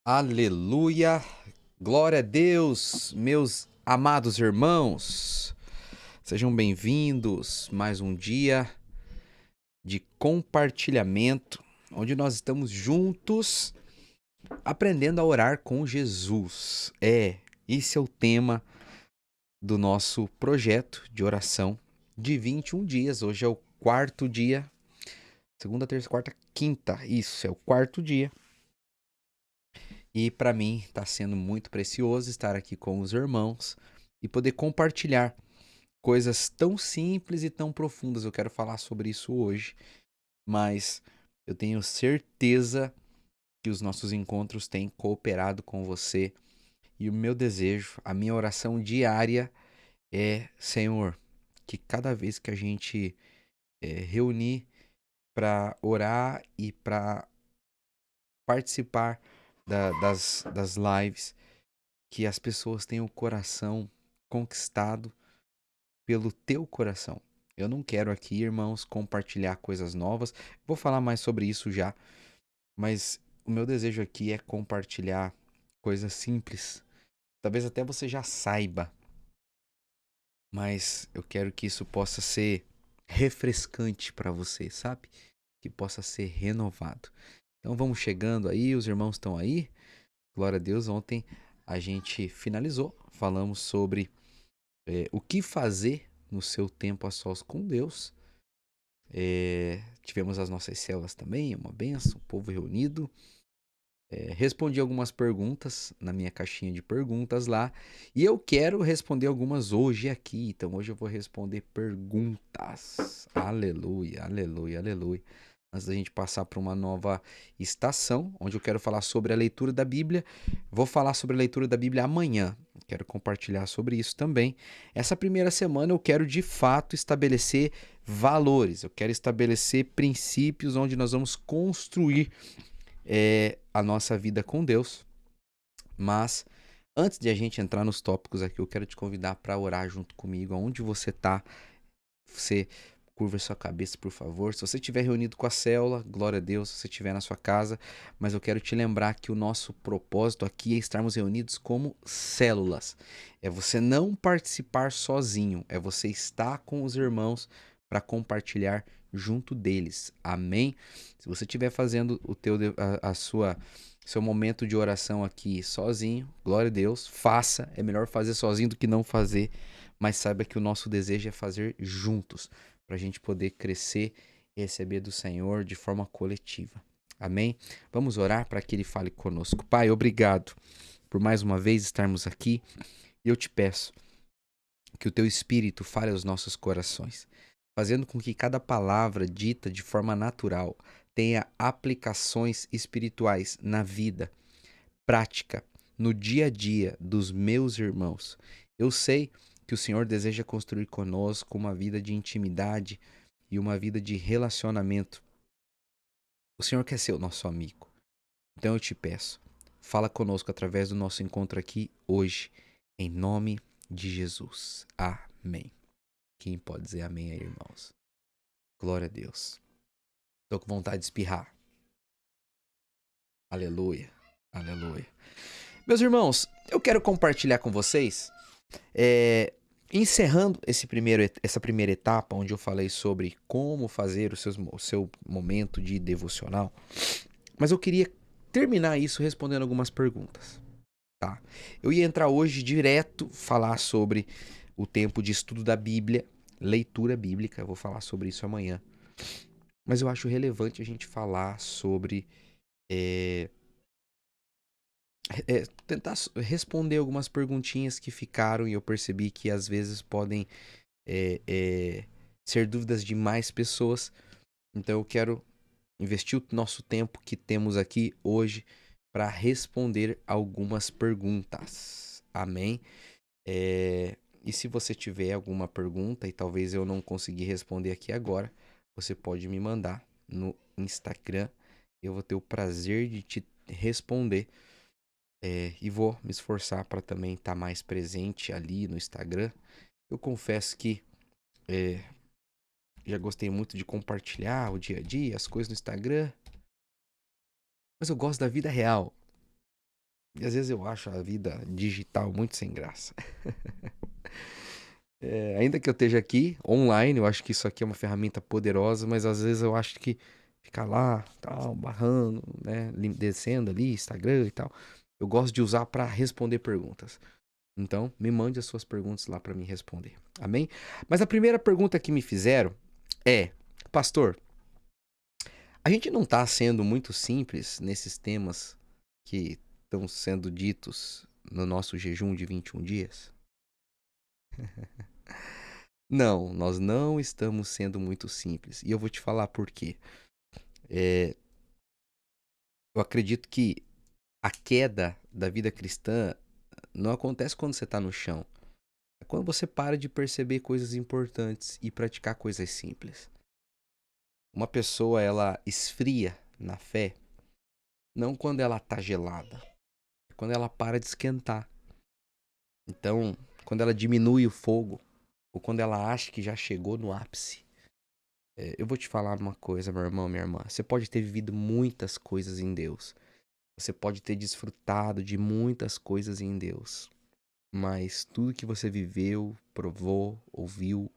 Aleluia! Glória a Deus, meus amados irmãos. Sejam bem-vindos mais um dia de compartilhamento, onde nós estamos juntos aprendendo a orar com Jesus. Esse é o tema do nosso projeto de oração de 21 dias. Hoje é o quarto dia, segunda, terça, quarta, quinta. Isso, é o quarto dia. E para mim está sendo muito precioso estar aqui com os irmãos e poder compartilhar coisas tão simples e tão profundas. Eu quero falar sobre isso hoje, mas eu tenho certeza que os nossos encontros têm cooperado com você. E o meu desejo, a minha oração diária é, Senhor, que cada vez que a gente reunir para orar e para participar das lives, que as pessoas tenham o coração conquistado pelo teu coração. Eu não quero aqui, irmãos, compartilhar coisas novas. Vou falar mais sobre isso já, mas o meu desejo aqui é compartilhar coisas simples. Talvez até você já saiba, mas eu quero que isso possa ser refrescante para você, sabe? Que possa ser renovado. Então vamos chegando aí, os irmãos estão aí. Glória a Deus, ontem a gente finalizou, falamos sobre o que fazer no seu tempo a sós com Deus. Tivemos as nossas células também, uma benção, o povo reunido. Respondi algumas perguntas na minha caixinha de perguntas lá. E eu quero responder algumas hoje aqui. Então hoje eu vou responder perguntas. Aleluia, aleluia, aleluia. Antes da gente passar para uma nova estação, onde eu quero falar sobre a leitura da Bíblia. Vou falar sobre a leitura da Bíblia amanhã. Quero compartilhar sobre isso também. Essa primeira semana eu quero de fato estabelecer valores. Eu quero estabelecer princípios onde nós vamos construir a nossa vida com Deus. Mas antes de a gente entrar nos tópicos aqui, eu quero te convidar para orar junto comigo. Aonde você está, você curva sua cabeça, por favor. Se você estiver reunido com a célula, glória a Deus. Se você estiver na sua casa, mas eu quero te lembrar que o nosso propósito aqui é estarmos reunidos como células. É você não participar sozinho, é você estar com os irmãos para compartilhar junto deles. Amém? Se você estiver fazendo a sua seu momento de oração aqui sozinho, glória a Deus, faça. É melhor fazer sozinho do que não fazer, mas saiba que o nosso desejo é fazer juntos, para a gente poder crescer e receber do Senhor de forma coletiva. Amém? Vamos orar para que Ele fale conosco. Pai, obrigado por mais uma vez estarmos aqui. E eu te peço que o Teu Espírito fale aos nossos corações, fazendo com que cada palavra dita de forma natural tenha aplicações espirituais na vida, prática, no dia a dia dos meus irmãos. Eu sei que o Senhor deseja construir conosco uma vida de intimidade e uma vida de relacionamento. O Senhor quer ser o nosso amigo. Então eu te peço, fala conosco através do nosso encontro aqui hoje, em nome de Jesus. Amém. Quem pode dizer amém aí, irmãos? Glória a Deus. Tô com vontade de espirrar. Aleluia. Aleluia. Meus irmãos, eu quero compartilhar com vocês, encerrando essa primeira etapa, onde eu falei sobre como fazer o seu momento de devocional, mas eu queria terminar isso respondendo algumas perguntas, tá? Eu ia entrar hoje direto, falar sobre o tempo de estudo da Bíblia, leitura bíblica, eu vou falar sobre isso amanhã, mas eu acho relevante a gente falar sobre é, tentar responder algumas perguntinhas que ficaram e eu percebi que às vezes podem é, é, ser dúvidas de mais pessoas. Então eu quero investir o nosso tempo que temos aqui hoje para responder algumas perguntas. Amém? E se você tiver alguma pergunta e talvez eu não conseguir responder aqui agora, você pode me mandar no Instagram. Eu vou ter o prazer de te responder. E vou me esforçar para também estar mais presente ali no Instagram. Eu confesso que já gostei muito de compartilhar o dia a dia, as coisas no Instagram, mas eu gosto da vida real. E às vezes eu acho a vida digital muito sem graça. Ainda que eu esteja aqui online, eu acho que isso aqui é uma ferramenta poderosa, mas às vezes eu acho que ficar lá, tal, barrando, né, descendo ali, Instagram e tal, eu gosto de usar para responder perguntas. Então, me mande as suas perguntas lá para mim responder. Amém? Mas a primeira pergunta que me fizeram é: Pastor, a gente não está sendo muito simples nesses temas que estão sendo ditos no nosso jejum de 21 dias? Não, nós não estamos sendo muito simples. E eu vou te falar por quê. É, eu acredito que a queda da vida cristã não acontece quando você está no chão. É quando você para de perceber coisas importantes e praticar coisas simples. Uma pessoa, ela esfria na fé, não quando ela está gelada, é quando ela para de esquentar. Então, quando ela diminui o fogo, ou quando ela acha que já chegou no ápice. Eu vou te falar uma coisa, meu irmão, minha irmã. Você pode ter vivido muitas coisas em Deus. Você pode ter desfrutado de muitas coisas em Deus. Mas tudo que você viveu, provou, ouviu,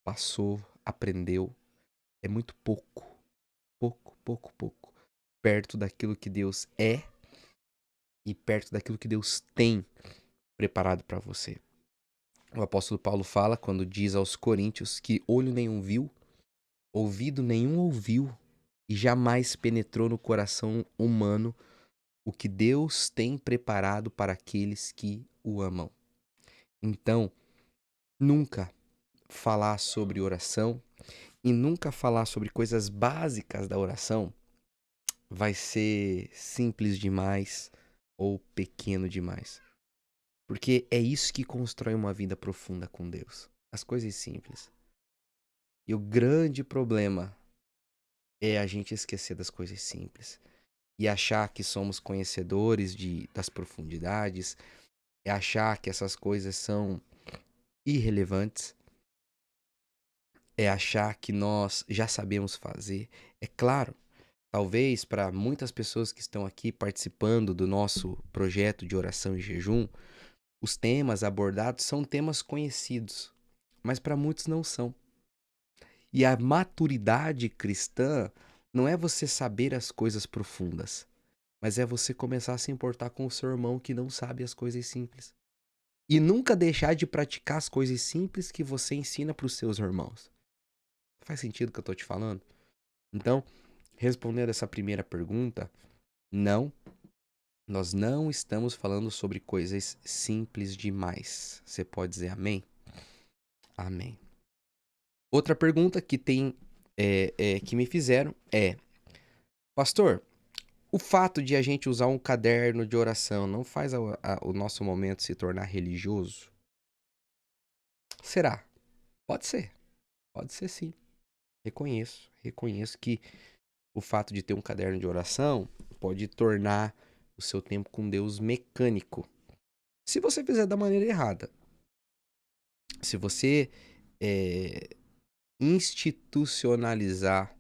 passou, aprendeu, é muito pouco. Pouco, pouco, pouco. Perto daquilo que Deus é e perto daquilo que Deus tem preparado para você. O apóstolo Paulo fala quando diz aos Coríntios que olho nenhum viu, ouvido nenhum ouviu e jamais penetrou no coração humano o que Deus tem preparado para aqueles que o amam. Então, nunca falar sobre oração e nunca falar sobre coisas básicas da oração vai ser simples demais ou pequeno demais. Porque é isso que constrói uma vida profunda com Deus. As coisas simples. E o grande problema é a gente esquecer das coisas simples. E achar que somos conhecedores das profundidades. É achar que essas coisas são irrelevantes. É achar que nós já sabemos fazer. É claro, talvez para muitas pessoas que estão aqui participando do nosso projeto de oração e jejum, os temas abordados são temas conhecidos, mas para muitos não são. E a maturidade cristã não é você saber as coisas profundas, mas é você começar a se importar com o seu irmão que não sabe as coisas simples. E nunca deixar de praticar as coisas simples que você ensina para os seus irmãos. Faz sentido o que eu estou te falando? Então, respondendo essa primeira pergunta, não, nós não estamos falando sobre coisas simples demais. Você pode dizer amém? Amém. Outra pergunta que que me fizeram é: Pastor, o fato de a gente usar um caderno de oração não faz o nosso momento se tornar religioso? Será? Pode ser sim. Reconheço que o fato de ter um caderno de oração pode tornar o seu tempo com Deus mecânico. Se você fizer da maneira errada. Se você institucionalizar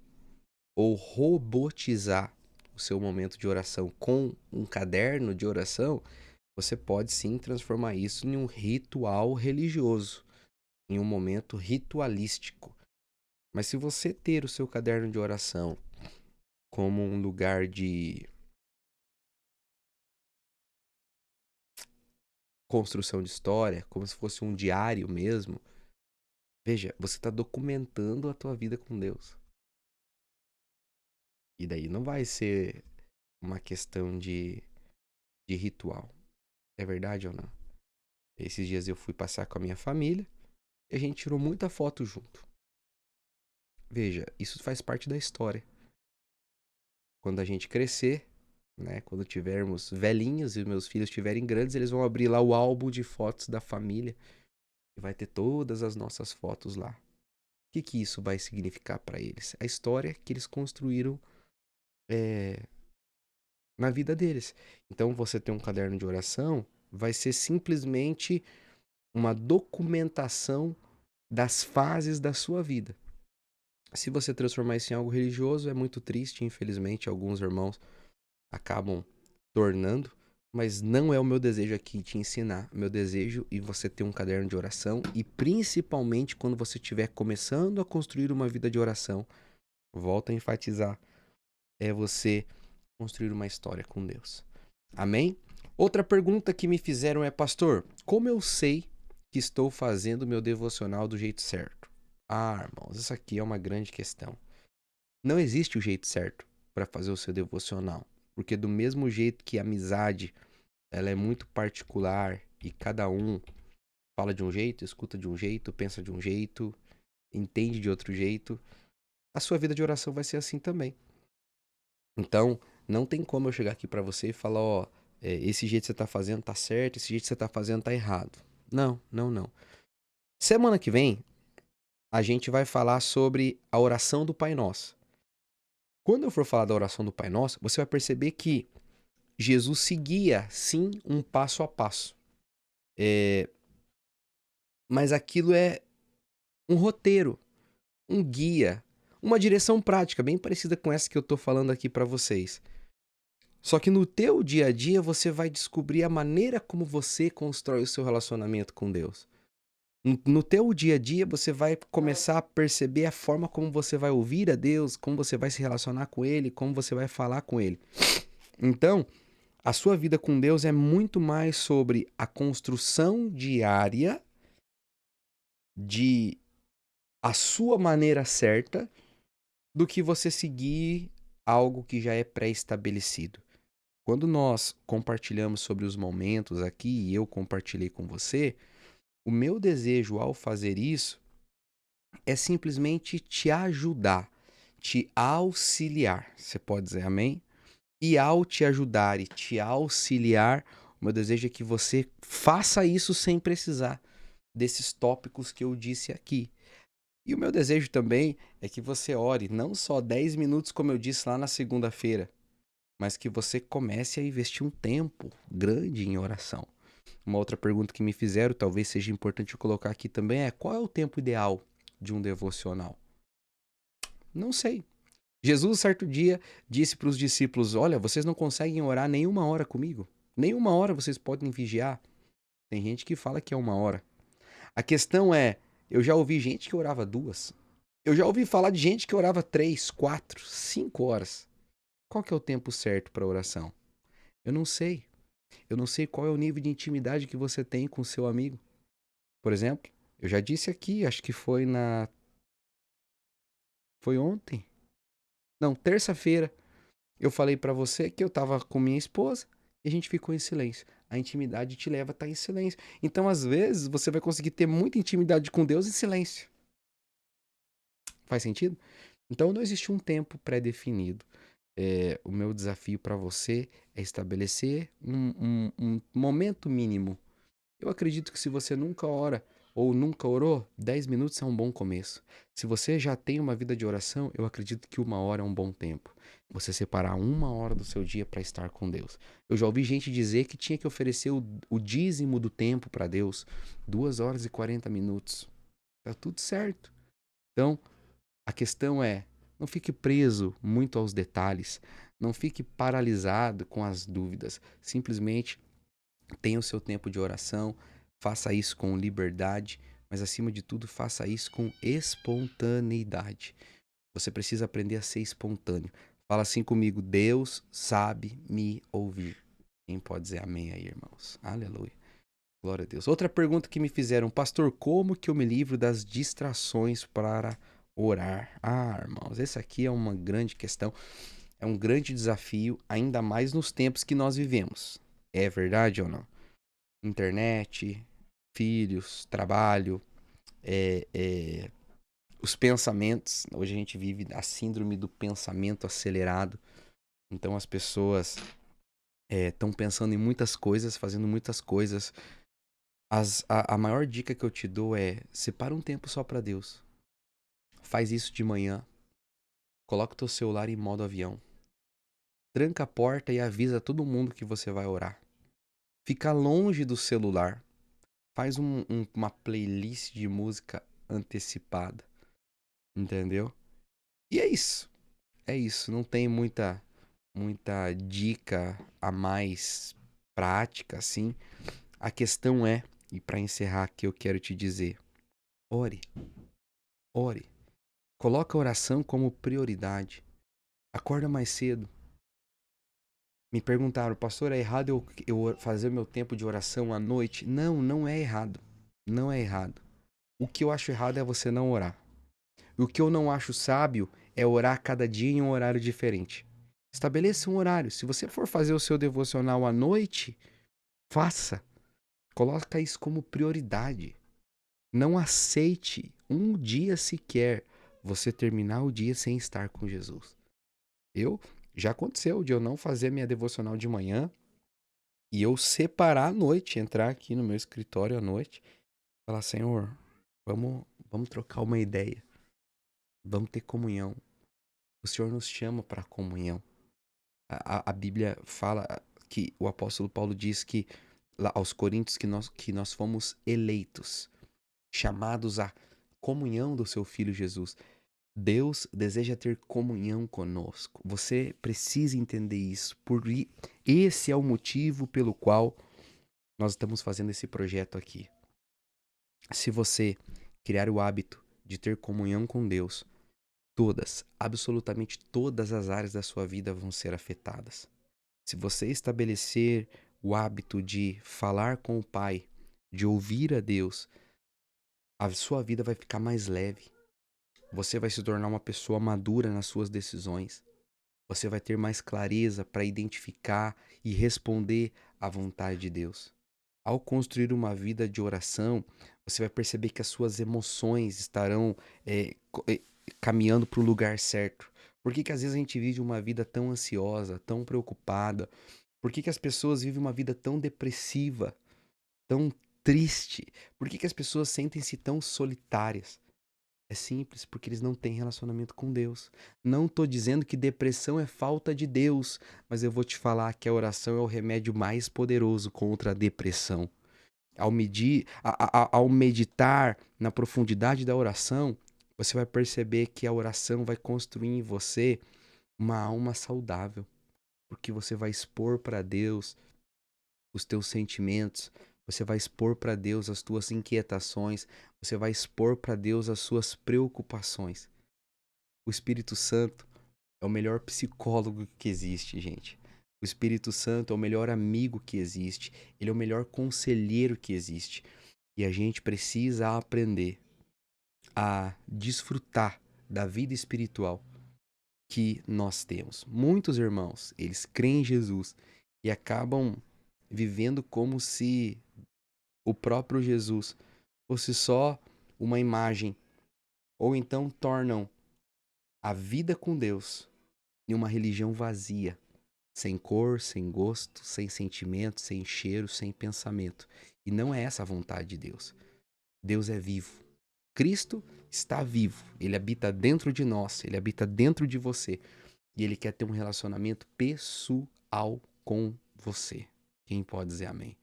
ou robotizar o seu momento de oração com um caderno de oração, você pode sim transformar isso em um ritual religioso, em um momento ritualístico. Mas se você ter o seu caderno de oração como um lugar de construção de história, como se fosse um diário mesmo, veja, você está documentando a tua vida com Deus. E daí não vai ser uma questão de ritual. É verdade ou não? Esses dias eu fui passear com a minha família e a gente tirou muita foto junto. Veja, isso faz parte da história. Quando a gente crescer, né, quando tivermos velhinhos e meus filhos estiverem grandes, eles vão abrir lá o álbum de fotos da família e vai ter todas as nossas fotos lá. O que isso vai significar para eles? A história que eles construíram na vida deles. Então, você ter um caderno de oração vai ser simplesmente uma documentação das fases da sua vida. Se você transformar isso em algo religioso, é muito triste, infelizmente, alguns irmãos acabam tornando, Mas não é o meu desejo aqui te ensinar. Meu desejo é você ter um caderno de oração e principalmente quando você estiver começando a construir uma vida de oração, volto a enfatizar, é você construir uma história com Deus. Amém? Outra pergunta que me fizeram é, pastor, como eu sei que estou fazendo meu devocional do jeito certo? Ah, irmãos, isso aqui é uma grande questão. Não existe o jeito certo para fazer o seu devocional, porque do mesmo jeito que a amizade, ela é muito particular e cada um fala de um jeito, escuta de um jeito, pensa de um jeito, entende de outro jeito, a sua vida de oração vai ser assim também. Então, não tem como eu chegar aqui pra você e falar, ó, esse jeito que você tá fazendo tá certo, esse jeito que você tá fazendo tá errado. Não, não, não. Semana que vem, a gente vai falar sobre a oração do Pai Nosso. Quando eu for falar da oração do Pai Nosso, você vai perceber que Jesus seguia, sim, um passo a passo. Mas aquilo é um roteiro, um guia, uma direção prática, bem parecida com essa que eu tô falando aqui pra vocês. Só que no teu dia a dia você vai descobrir a maneira como você constrói o seu relacionamento com Deus. No teu dia a dia você vai começar a perceber a forma como você vai ouvir a Deus, como você vai se relacionar com Ele, como você vai falar com Ele. Então, a sua vida com Deus é muito mais sobre a construção diária de a sua maneira certa do que você seguir algo que já é pré-estabelecido. Quando nós compartilhamos sobre os momentos aqui e eu compartilhei com você, o meu desejo ao fazer isso é simplesmente te ajudar, te auxiliar. Você pode dizer amém? E ao te ajudar e te auxiliar, o meu desejo é que você faça isso sem precisar desses tópicos que eu disse aqui. E o meu desejo também é que você ore não só 10 minutos, como eu disse lá na segunda-feira, mas que você comece a investir um tempo grande em oração. Uma outra pergunta que me fizeram, talvez seja importante eu colocar aqui também, é qual é o tempo ideal de um devocional? Não sei. Jesus, certo dia, disse para os discípulos: olha, vocês não conseguem orar nem uma hora comigo. Nem uma hora vocês podem vigiar. Tem gente que fala que é uma hora. A questão é, eu já ouvi gente que orava 2. Eu já ouvi falar de gente que orava 3, 4, 5 horas. Qual que é o tempo certo para oração? Eu não sei. Eu não sei qual é o nível de intimidade que você tem com o seu amigo. Por exemplo, eu já disse aqui, acho que foi ontem. Não, terça-feira. Eu falei pra você que eu tava com minha esposa e a gente ficou em silêncio. A intimidade te leva a estar em silêncio. Então, às vezes, você vai conseguir ter muita intimidade com Deus em silêncio. Faz sentido? Então, não existe um tempo pré-definido. O meu desafio para você é estabelecer um momento mínimo. Eu acredito que se você nunca ora ou nunca orou, 10 minutos é um bom começo. Se você já tem uma vida de oração, eu acredito que 1 hora é um bom tempo. Você separar 1 hora do seu dia para estar com Deus. Eu já ouvi gente dizer que tinha que oferecer o dízimo do tempo para Deus, 2 horas e 40 minutos. Tá tudo certo. Então, a questão é, não fique preso muito aos detalhes, não fique paralisado com as dúvidas. Simplesmente tenha o seu tempo de oração, faça isso com liberdade, mas acima de tudo, faça isso com espontaneidade. Você precisa aprender a ser espontâneo. Fala assim comigo: Deus sabe me ouvir. Quem pode dizer amém aí, irmãos? Aleluia. Glória a Deus. Outra pergunta que me fizeram: pastor, como que eu me livro das distrações para orar? Ah, irmãos, essa aqui é uma grande questão. É um grande desafio, ainda mais nos tempos que nós vivemos. É verdade ou não? Internet, filhos, trabalho, é, é, os pensamentos. Hoje a gente vive a síndrome do pensamento acelerado. Então as pessoas estão pensando em muitas coisas, fazendo muitas coisas. A maior dica que eu te dou é: separa um tempo só para Deus. Faz isso de manhã. Coloca o teu celular em modo avião. Tranca a porta e avisa todo mundo que você vai orar. Fica longe do celular. Faz uma playlist de música antecipada. Entendeu? E é isso. É isso. Não tem muita dica a mais prática, assim. A questão é, e para encerrar aqui eu quero te dizer, ore, ore. Coloca a oração como prioridade. Acorda mais cedo. Me perguntaram, pastor, é errado eu fazer meu tempo de oração à noite? Não, não é errado. Não é errado. O que eu acho errado é você não orar. O que eu não acho sábio é orar cada dia em um horário diferente. Estabeleça um horário. Se você for fazer o seu devocional à noite, faça. Coloca isso como prioridade. Não aceite um dia sequer você terminar o dia sem estar com Jesus. Já aconteceu de eu não fazer minha devocional de manhã e eu separar à noite, entrar aqui no meu escritório à noite, falar, Senhor, vamos trocar uma ideia. Vamos ter comunhão. O Senhor nos chama para comunhão. A Bíblia fala que o apóstolo Paulo diz que lá aos Coríntios que nós fomos eleitos, chamados à comunhão do seu Filho Jesus. Deus deseja ter comunhão conosco. Você precisa entender isso. Esse é o motivo pelo qual nós estamos fazendo esse projeto aqui. Se você criar o hábito de ter comunhão com Deus, absolutamente todas as áreas da sua vida vão ser afetadas. Se você estabelecer o hábito de falar com o Pai, de ouvir a Deus, a sua vida vai ficar mais leve. Você vai se tornar uma pessoa madura nas suas decisões. Você vai ter mais clareza para identificar e responder à vontade de Deus. Ao construir uma vida de oração, você vai perceber que as suas emoções estarão caminhando para o lugar certo. Por que às vezes a gente vive uma vida tão ansiosa, tão preocupada? Por que as pessoas vivem uma vida tão depressiva, tão triste? Por que as pessoas sentem-se tão solitárias? É simples, porque eles não têm relacionamento com Deus. Não estou dizendo que depressão é falta de Deus, mas eu vou te falar que a oração é o remédio mais poderoso contra a depressão. Ao meditar na profundidade da oração, você vai perceber que a oração vai construir em você uma alma saudável, porque você vai expor para Deus os teus sentimentos, você vai expor para Deus as tuas inquietações, você vai expor para Deus as suas preocupações. O Espírito Santo é o melhor psicólogo que existe, gente. O Espírito Santo é o melhor amigo que existe. Ele é o melhor conselheiro que existe. E a gente precisa aprender a desfrutar da vida espiritual que nós temos. Muitos irmãos, eles creem em Jesus e acabam vivendo como se o próprio Jesus fosse só uma imagem, ou então tornam a vida com Deus em uma religião vazia, sem cor, sem gosto, sem sentimento, sem cheiro, sem pensamento. E não é essa a vontade de Deus. Deus é vivo. Cristo está vivo. Ele habita dentro de nós, ele habita dentro de você. E ele quer ter um relacionamento pessoal com você. Quem pode dizer amém?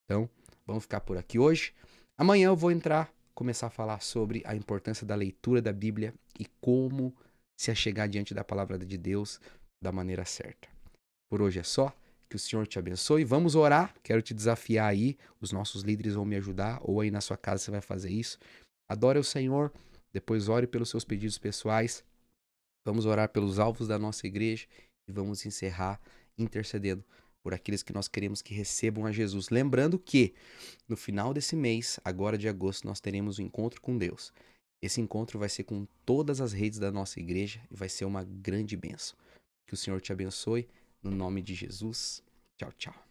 Então, vamos ficar por aqui hoje. Amanhã eu vou começar a falar sobre a importância da leitura da Bíblia e como se achegar diante da palavra de Deus da maneira certa. Por hoje é só. Que o Senhor te abençoe. Vamos orar. Quero te desafiar aí. Os nossos líderes vão me ajudar. Ou aí na sua casa você vai fazer isso. Adore o Senhor. Depois ore pelos seus pedidos pessoais. Vamos orar pelos alvos da nossa igreja. E vamos encerrar intercedendo por aqueles que nós queremos que recebam a Jesus. Lembrando que no final desse mês, agora de agosto, nós teremos um encontro com Deus. Esse encontro vai ser com todas as redes da nossa igreja e vai ser uma grande bênção. Que o Senhor te abençoe. No nome de Jesus. Tchau, tchau.